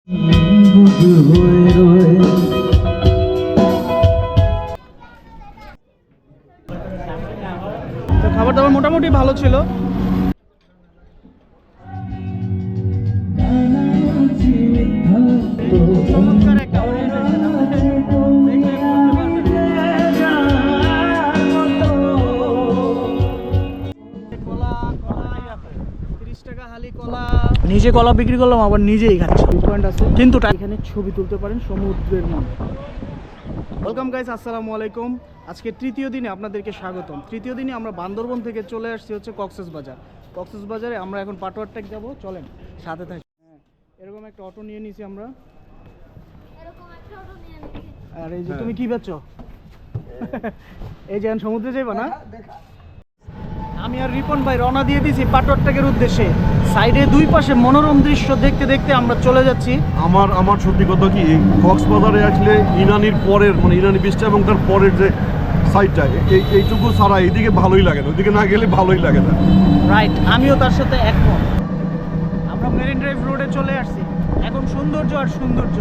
তো খাবার দাবার মোটামুটি ভালো ছিল। চমৎকার একটা orientation, দেখলে বুঝতে পারবেন। কলা 30 টাকা হালি কলা। নিজে কলা বিক্রি করলাম, আবার নিজেই খাচ্ছি। পয়েন্ট আছে কিন্তু এখানে ছবি তুলতে পারেন সমুদ্রের মধ্যে। ওয়েলকাম গাইস, আসসালামু আলাইকুম। আজকে তৃতীয় দিনে আপনাদেরকে স্বাগতম। তৃতীয় দিনে আমরা বান্দরবন থেকে চলে আসছি হচ্ছে কক্সবাজার। কক্সবাজারে আমরা এখন পাটোয়ার টেক যাবো, চলেন সাথে থাকি। এরকম একটা অটো নিয়ে নিছি আমরা। আর এই যে তুমি কি বেচছো? এই যে সমুদ্রে যাইবা না? আমি আর রিপন ভাই রওনা দিয়ে দিয়েছি পাটোয়ার টেকের উদ্দেশ্যে। সাইডে দুই পাশে মনোরম দৃশ্য দেখতে দেখতে আমরা চলে যাচ্ছি। আমার সত্যি কথা কি, কক্সবাজারে আসলে ইনানির পরের মানে ইনানি বিচটা এবং তার পরের যে সাইডটা এইটুকু ছাড়া এইদিকে ভালোই লাগে না, ওইদিকে না গেলে ভালোই লাগে না। রাইট, আমিও তার সাথে একমত। আমরা মেরিন ড্রাইভ রোডে চলে আসছি। এখন সৌন্দর্য আর সৌন্দর্য।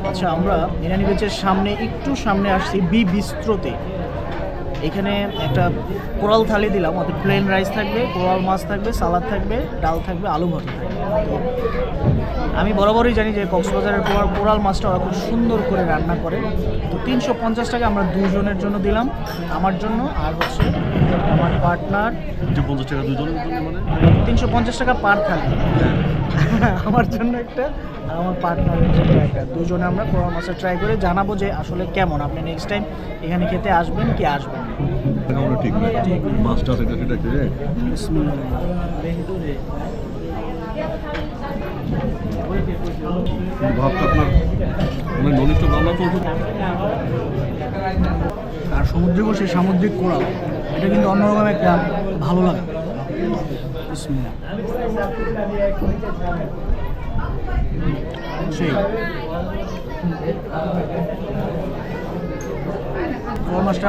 আচ্ছা, আমরা ইরানি বিচের সামনে একটু সামনে আসছি বি বিস্ত্রতে। এখানে একটা কোরাল থালি দিলাম, ওতে প্লেন রাইস থাকবে, কোরাল মাছ থাকবে, সালাদ থাকবে, ডাল থাকবে, আলু ভর্তা থাকবে। তো আমি বরাবরই জানি যে কক্সবাজারের কোরাল মাছটা ওরা খুব সুন্দর করে রান্না করে। তো 350 টাকা আমরা দুজনের জন্য দিলাম, আমার জন্য আর হচ্ছে আমার পার্টনার। 50 টাকা দুজনের জন্য মানে 350 টাকা পার থালি। আমার জন্য একটা আর আমার পার্টনারের জন্য একটা। দুজনে আমরা কোরাল মাছটা ট্রাই করে জানাবো যে আসলে কেমন। আপনি নেক্সট টাইম এখানে খেতে আসবেন কি আসবেন না। ঠিক মাছটা সেটা ভাবটা আপনার মানে নলিত ভালো চলছে। আর সমুদ্রে বসে সামুদ্রিক কোরাল, এটা কিন্তু অন্যরকম একটা ভালো লাগে। বিসমিল্লাহ। সেই কোরাল মাছটা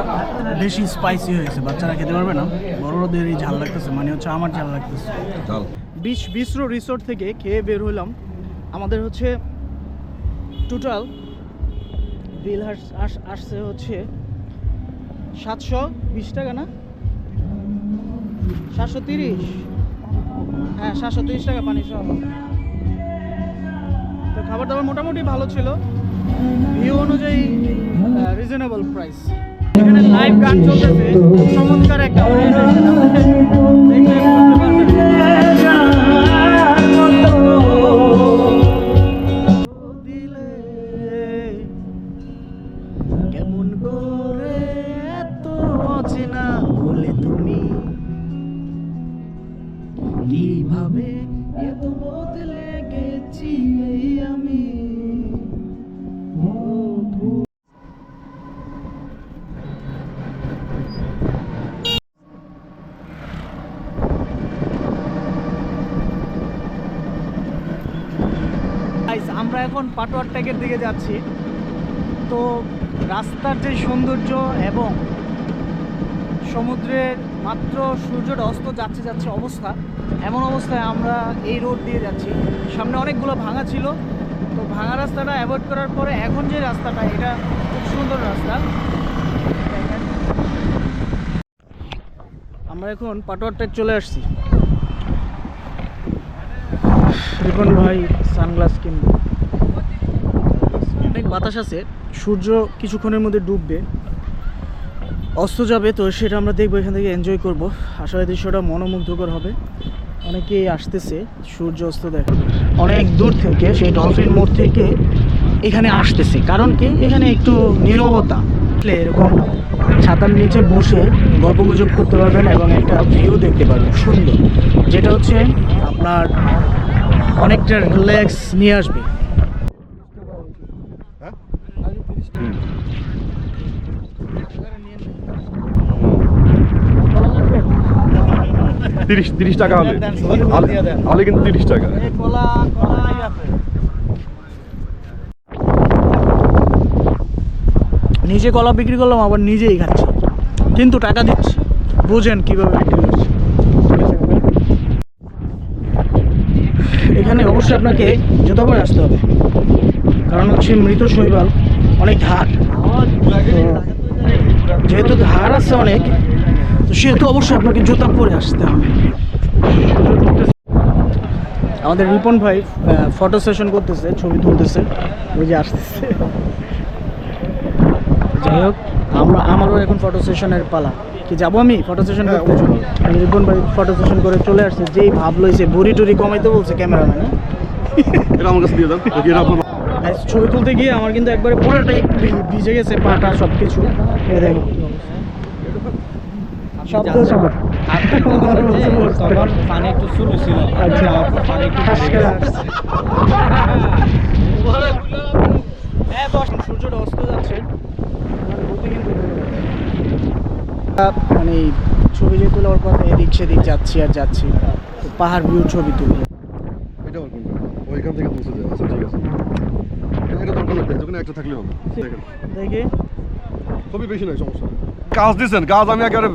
বেশি স্পাইসি হয়েছে, বাচ্চারা খেতে পারবে না, বড়দের ঝাল লাগতেছে, মানে হচ্ছে আমার ঝাল লাগতেছে। বিস্রো রিসোর্ট থেকে খেয়ে বের হলাম। আমাদের হচ্ছে টোটাল বিল আসছে হচ্ছে 720 টাকা, না 730? হ্যাঁ, 730 টাকা পানি সহ। তো খাবার দাবার মোটামুটি ভালো ছিল, ভিউ অনুযায়ী রিজনেবল প্রাইস। এখানে লাইভ গান চলতেছে, চমৎকার একটা orientation, দেখলে বুঝতে পারবেন। কেমন করে এত অচেনা বলে তুমি, কিভাবে এত বদলে গেছি আমি। আমরা এখন পাটোয়ার টেকের দিকে যাচ্ছি। তো রাস্তার যে সৌন্দর্য এবং সমুদ্রের মাত্র সূর্যটা অস্ত যাচ্ছে অবস্থা, এমন অবস্থায় আমরা এই রোড দিয়ে যাচ্ছি। সামনে অনেকগুলো ভাঙা ছিল, তো ভাঙা রাস্তাটা অ্যাভয়েড করার পরে এখন যে রাস্তাটা, এটা খুব সুন্দর রাস্তা। আমরা এখন পাটোয়ার টেক চলে আসছি। রিপন ভাই সানগ্লাস কিনবে। অনেক বাতাস আছে, সূর্য কিছুক্ষণের মধ্যে ডুববে, অস্ত যাবে, তো সেটা আমরা দেখবো, এখান থেকে এনজয় করব। আসলে দৃশ্যটা মনোমুগ্ধকর হবে। অনেকেই আসতেছে সূর্য অস্ত দেখে অনেক দূর থেকে, সেই ডলফিন মোড় থেকে এখানে আসতেছে। কারণ কি, এখানে একটু নীরবতা, এরকম ছাতার নিচে বসে গল্পগুজব করতে পারবেন এবং একটা ভিউ দেখতে পারবেন সুন্দর, যেটা হচ্ছে আপনার অনেকটা রিল্যাক্স নিয়ে আসবে। 30 টাকা হলে কিন্তু 30 টাকা। নিজে কলা বিক্রি করলাম, আবার নিজেই খাচ্ছি, কিন্তু টাকা দিচ্ছি। বুঝেন কীভাবে বিক্রি করছি। এখানে অবশ্যই আপনাকে জুতা পরে আসতে হবে, কারণ হচ্ছে মৃত শৈবাল অনেক ধার। তো যেহেতু ধার আছে অনেক, তো সেহেতু অবশ্যই আপনাকে জুতা পরে আসতে হবে। আমাদের রিপন ভাই ফটো সেশন করতেছে, ছবি তুলতেছে, ওই যে আসতেছে। যাই হোক, আমারও এখন ফটো সেশনের পালা। কি যাবো আমি ফটো সেশন করতে? রিপন ভাই ফটো সেশন করে চলে আসছে, যেই ভাব লইছে বুড়ি টুরি কমাইতে বলছে ক্যামেরাম্যান। এটা আমার কাছে দিয়ে দেন, এটা আপনার। ছবি তুলতে গিয়ে আমার কিন্তু একবারে পুরোটাই ভিজে গেছে, পাটা সব কিছু। দেখো শব্দ শব্দ। তখন পানি একটু শুরু ছিল, আচ্ছা। পানি একটু সূর্যটা অস্ত যাচ্ছে, মানে ছবি যে তোলার কথা, এদিক সেদিক যাচ্ছি আর যাচ্ছি, তো পাহাড় ভিউ ছবি তুলি। এটা আর কোনটা? ওইখান থেকে তুলতে যায়। আচ্ছা ঠিক আছে, এটা দরকার নেই, যখন একটা থাকলে হবে। দেখেন দেখি খুবই বেশি নয়, সমস্যা নেই। কাজ দিচ্ছেন, কাজ আমি একেবারে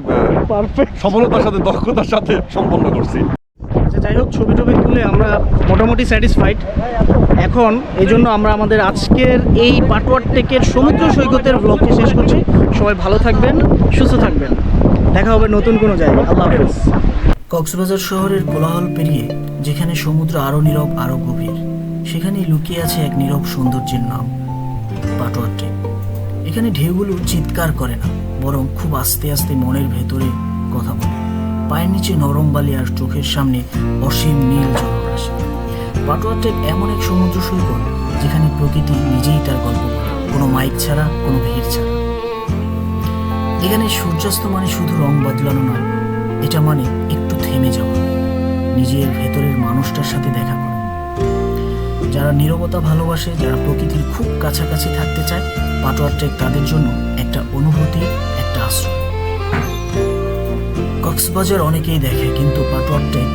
পারফেক্ট। সফলতার সাথে, দক্ষতার সাথে সম্পন্ন করছি। আচ্ছা, যাই হোক, ছবি টবি তুলে আমরা মোটামুটি স্যাটিসফাইড। এখন এই জন্য আমরা আমাদের আজকের এই পাটওয়ার টেকের সমুদ্র সৈকতের ব্লগটি শেষ করছি। সবাই ভালো থাকবেন, সুস্থ থাকবেন, দেখা হবে নতুন কোনো জায়গায়। আল্লাহ হাফেজ। কক্সবাজার শহরের কোলাহল পেরিয়ে যেখানে সমুদ্র আরও নীরব, আরও গভীর, সেখানেই লুকিয়ে আছে এক নীরব সৌন্দর্যের নাম, পাটওয়ার টেক। এখানে ঢেউগুলো চিৎকার করে না, বরং খুব আস্তে আস্তে মনের ভেতরে কথা বলে। পায়ের নিচে নরম বালি আর চোখের সামনে অসীম নীল জলরাশি। পাটওয়ার টেক এমন এক সমুদ্র সৈকত যেখানে প্রকৃতি নিজেই তার গল্প বলে, কোনো মাইক ছাড়া, কোনো ভিড় ছাড়া। এখানে সূর্যাস্ত মানে শুধু রং বদলানো নয়, এটা মানে একটু থেমে যাওয়া, নিজের ভেতরের মানুষটার সাথে দেখা করা। যারা নীরবতা ভালোবাসে, যারা প্রকৃতির খুব কাছাকাছি থাকতে চায়, পাটওয়ার টেক তাদের জন্য একটা অনুভূতি, একটা আশ্রয়। কক্সবাজার অনেকেই দেখে, কিন্তু পাটওয়ার টেক